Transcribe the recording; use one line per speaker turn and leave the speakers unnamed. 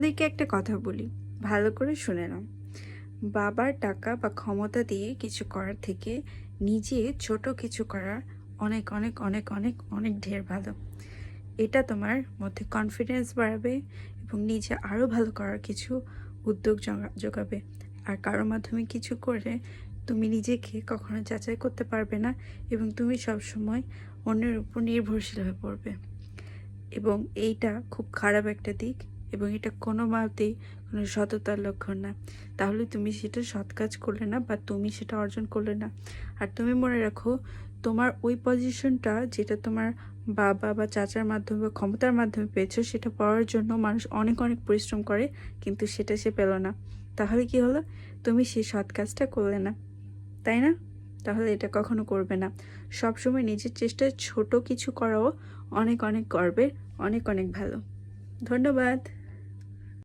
দিকে একটা কথা বলি, ভালো করে শুনে নাও। বাবার টাকা বা ক্ষমতা দিয়ে কিছু করার থেকে নিজে ছোট কিছু করা অনেক অনেক অনেক অনেক অনেক ঢের ভালো। এটা তোমার মধ্যে কনফিডেন্স বাড়াবে এবং নিজে আরও ভালো করার কিছু উদ্যোগ যোগাবে। আর কারোর মাধ্যমে কিছু করে তুমি নিজেকে কখনো যাচাই করতে পারবে না এবং তুমি সবসময় অন্যের উপর নির্ভরশীল হয়ে পড়বে। এবং এইটা খুব খারাপ একটা দিক এবং এটা কোনো মতেই কোনো সততার লক্ষণ না। তাহলে তুমি সেটা সৎ কাজ করলে না বা তুমি সেটা অর্জন করলে না। আর তুমি মনে রাখো, তোমার ওই পজিশনটা যেটা তোমার বাবা বা চাচার মাধ্যমে বা ক্ষমতার মাধ্যমে পেয়েছো, সেটা পাওয়ার জন্য মানুষ অনেক অনেক পরিশ্রম করে, কিন্তু সেটা সে পেল না। তাহলে কি হলো? তুমি সেই সৎ কাজটা করলে না, তাই না? তাহলে এটা কখনো করবে না। সবসময় নিজের চেষ্টায় ছোট কিছু করাও অনেক অনেক গর্বের, অনেক অনেক ভালো। ধন্যবাদ।